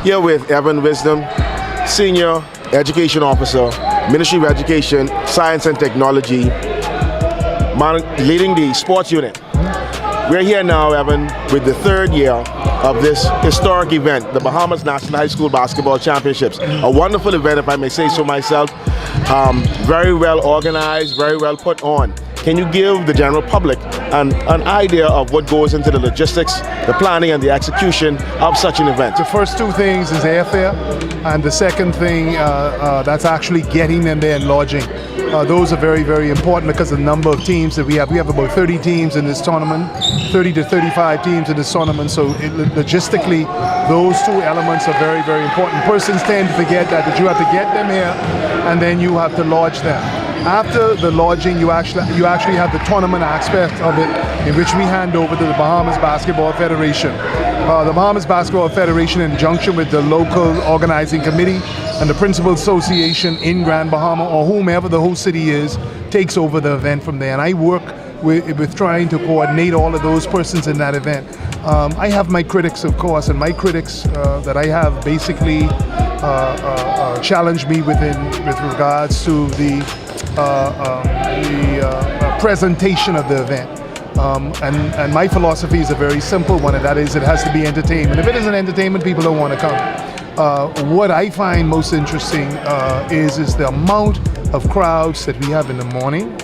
Here with Evon Wisdom, Senior Education Officer, Ministry of Education, Science and Technology, leading the sports unit. We're here now, Evon, with the third year of this historic event, the Bahamas National High School Basketball Championships. A wonderful event, if I may say so myself. Very well organized, very well put on. Can you give the general public an idea of what goes into the logistics, the planning and the execution of such an event? The first two things is airfare, and the second thing that's actually getting them there and lodging. Those are very, very important because of the number of teams that we have. We have about 30 teams in this tournament, 30 to 35 teams in this tournament. So logistically, those two elements are very, very important. Persons tend to forget that you have to get them here and then you have to lodge them. After the lodging, you actually have the tournament aspect of it, in which we hand over to the Bahamas Basketball Federation. The Bahamas Basketball Federation, in conjunction with the local organizing committee and the principal association in Grand Bahama, or whomever the host city is, takes over the event from there. And I work with trying to coordinate all of those persons in that event. I have my critics, of course, and my critics that I have basically challenged me with regards to the presentation of the event. And my philosophy is a very simple one, and that is it has to be entertainment. If it isn't entertainment, people don't want to come. What I find most interesting is the amount of crowds that we have in the morning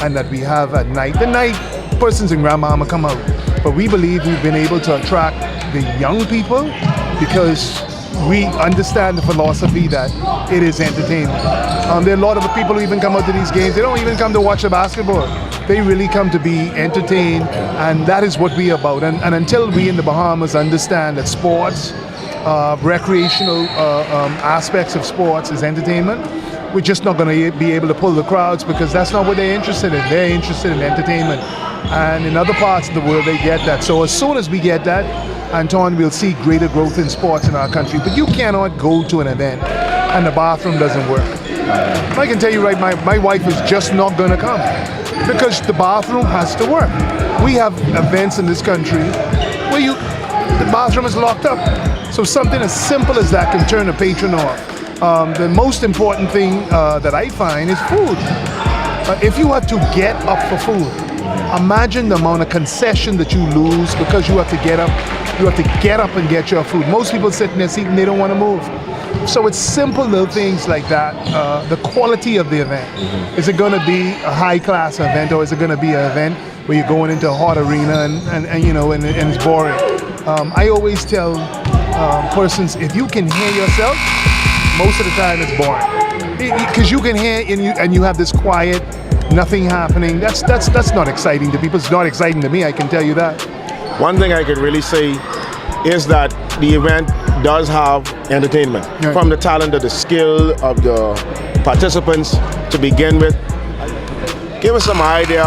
and that we have at night. The night persons in Grand Bahama come out, but we believe we've been able to attract the young people because we understand the philosophy that it is entertainment. There are a lot of people who even come out to these games. They don't even come to watch the basketball. They really come to be entertained, and that is what we're about. And until we in the Bahamas understand that sports, recreational aspects of sports is entertainment, we're just not going to be able to pull the crowds, because that's not what they're interested in. They're interested in entertainment. And in other parts of the world, they get that. So as soon as we get that, Anton, we'll see greater growth in sports in our country. But you cannot go to an event and the bathroom doesn't work. I can tell you right, my wife is just not going to come because the bathroom has to work. We have events in this country where the bathroom is locked up. So something as simple as that can turn a patron off. The most important thing that I find is food. If you have to get up for food, imagine the amount of concession that you lose because you have to get up. You have to get up and get your food. Most people sit in their seat and they don't want to move. So it's simple little things like that. The quality of the event. Is it going to be a high-class event, or is it going to be an event where you're going into a hot arena and it's boring? I always tell persons, if you can hear yourself, most of the time it's boring. Because you can hear and you have this quiet, nothing happening. That's not exciting to people. It's not exciting to me, I can tell you that. One thing I can really say is that the event does have entertainment. Right. From the talent to the skill of the participants to begin with. Give us some idea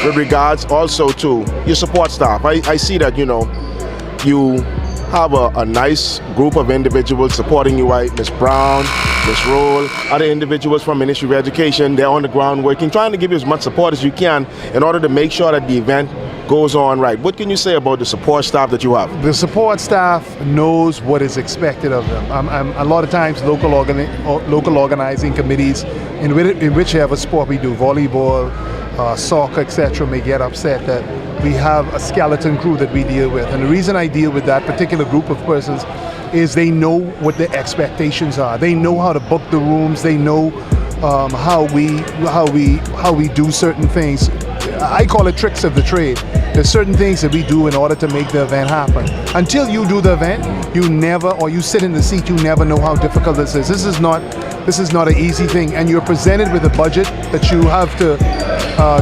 with regards also to your support staff. I see that, you have a nice group of individuals supporting you, right? Ms. Brown, Ms. Roll, other individuals from Ministry of Education. They're on the ground working, trying to give you as much support as you can in order to make sure that the event goes on right. What can you say about the support staff that you have? The support staff knows what is expected of them. A lot of times local organizing committees in whichever sport we do, volleyball, soccer, etc., may get upset that we have a skeleton crew that we deal with. And the reason I deal with that particular group of persons is they know what the expectations are. They know how to book the rooms. They know how we do certain things. I call it tricks of the trade. There's certain things that we do in order to make the event happen. Until you do the event, you never, or you sit in the seat, you never know how difficult this is. This is not an easy thing, and you're presented with a budget that you have to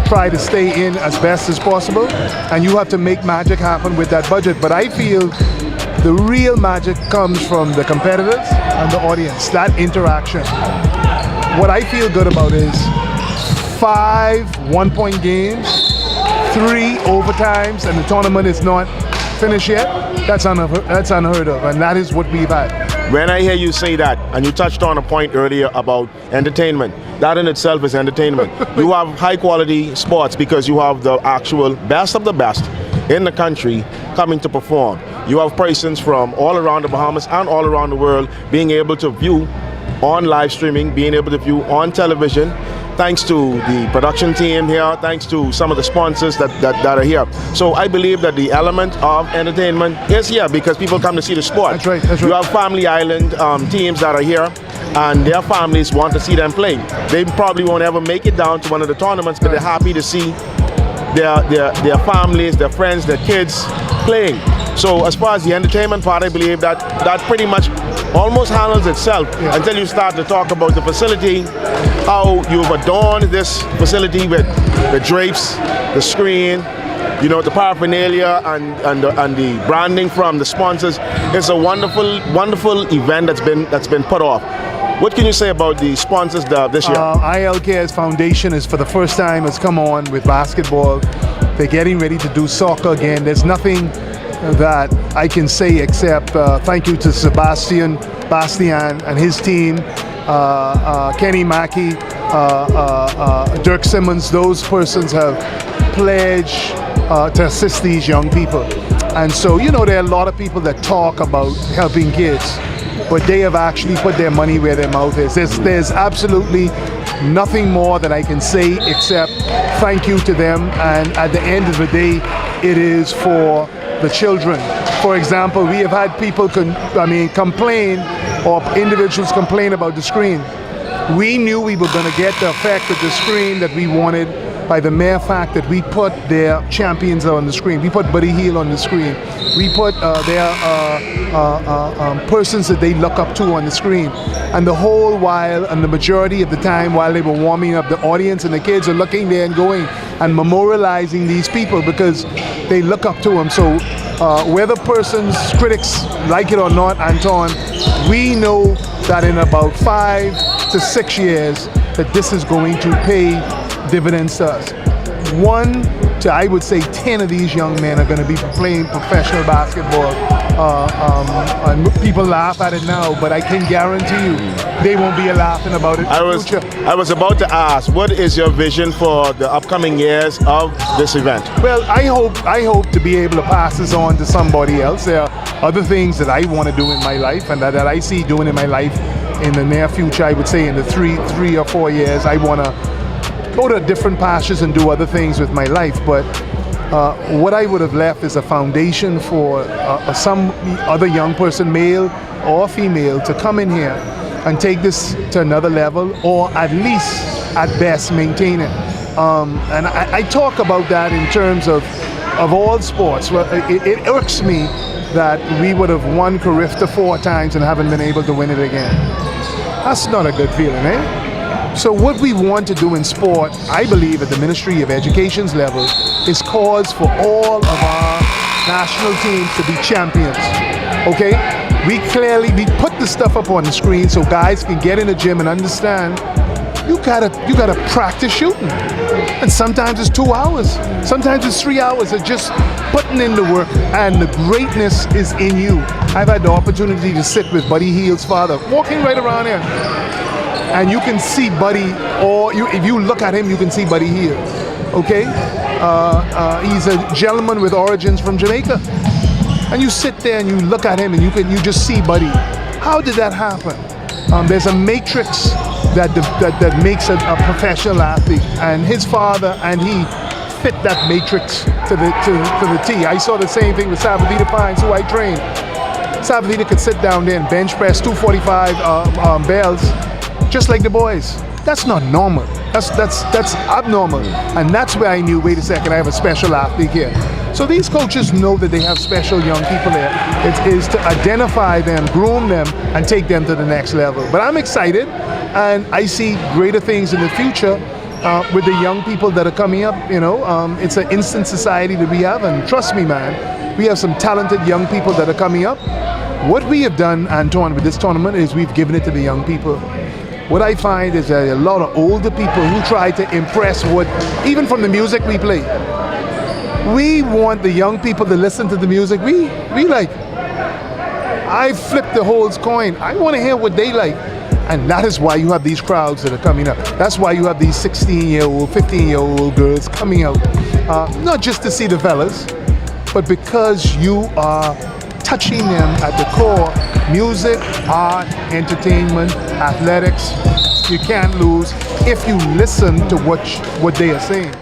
try to stay in as best as possible, and you have to make magic happen with that budget. But I feel the real magic comes from the competitors and the audience, that interaction. What I feel good about is 5 one-point games, 3 overtimes, and the tournament is not finished yet. That's unheard of, and that is what we've had. When I hear you say that, and you touched on a point earlier about entertainment, that in itself is entertainment. You have high quality sports because you have the actual best of the best in the country coming to perform. You have persons from all around the Bahamas and all around the world being able to view on live streaming, being able to view on television, thanks to the production team here, thanks to some of the sponsors that are here. So I believe that the element of entertainment is here because people come to see the sport. That's right, that's right. You have Family Island teams that are here, and their families want to see them play. They probably won't ever make it down to one of the tournaments, but they're happy to see their families, their friends, their kids playing. So as far as the entertainment part, I believe that pretty much almost handles itself until you start to talk about the facility, how you've adorned this facility with the drapes, the screen, you know, the paraphernalia and the branding from the sponsors. It's a wonderful event that's been put off. What can you say about the sponsors this year? ILK's foundation is for the first time has come on with basketball. They're getting ready to do soccer again. There's nothing that I can say except thank you to Sebastian Bastian and his team, Kenny Mackey, Dirk Simmons. Those persons have pledged to assist these young people. And so, you know, there are a lot of people that talk about helping kids, but they have actually put their money where their mouth is. There's absolutely nothing more that I can say except thank you to them. And at the end of the day, it is for the children. For example, we have had people complain, or individuals complain about the screen. We knew we were going to get the effect of the screen that we wanted by the mere fact that we put their champions on the screen. We put Buddy Hield on the screen. We put their persons that they look up to on the screen. And the whole while, and the majority of the time while they were warming up, the audience and the kids are looking there and going and memorializing these people because they look up to them. So whether persons, critics like it or not, Anton, we know that in about 5 to 6 years that this is going to pay dividends to us. 1 to, I would say, 10 of these young men are going to be playing professional basketball. And people laugh at it now, but I can guarantee you they won't be laughing about it in the future. I was about to ask, what is your vision for the upcoming years of this event? Well, I hope to be able to pass this on to somebody else. There are other things that I want to do in my life and that I see doing in my life in the near future. I would say in the three or 4 years, I want to go to different pastures and do other things with my life. But what I would have left is a foundation for some other young person, male or female, to come in here and take this to another level, or at least, at best, maintain it. And I talk about that in terms of all sports. Well, it irks me that we would have won Carifta 4 times and haven't been able to win it again. That's not a good feeling, eh? So what we want to do in sport, I believe at the Ministry of Education's level, is cause for all of our national teams to be champions, okay? We put the stuff up on the screen so guys can get in the gym and understand you gotta practice shooting. And sometimes it's 2 hours, sometimes it's 3 hours of just putting in the work, and the greatness is in you. I've had the opportunity to sit with Buddy Hield's father, walking right around here. And you can see Buddy, or if you look at him, you can see Buddy Hield, okay? He's a gentleman with origins from Jamaica. And you sit there and you look at him and you just see Buddy. How did that happen? There's a matrix that makes a professional athlete, and his father and he fit that matrix to the T. I saw the same thing with Savavita Pines, who I trained. Savavita could sit down there and bench press 245 bells, just like the boys. That's not normal. That's abnormal. And that's where I knew, wait a second, I have a special athlete here. So these coaches know that they have special young people there. It is to identify them, groom them, and take them to the next level. But I'm excited, and I see greater things in the future with the young people that are coming up. You know, it's an instant society that we have, and trust me, man, we have some talented young people that are coming up. What we have done, Anton, with this tournament is we've given it to the young people. What I find is that a lot of older people who try to impress even from the music we play. We want the young people to listen to the music we like. I flip the whole coin. I want to hear what they like. And that is why you have these crowds that are coming up. That's why you have these 16-year-old, 15-year-old girls coming out. Not just to see the fellas, but because you are touching them at the core. Music, art, entertainment, athletics, you can't lose if you listen to what they are saying.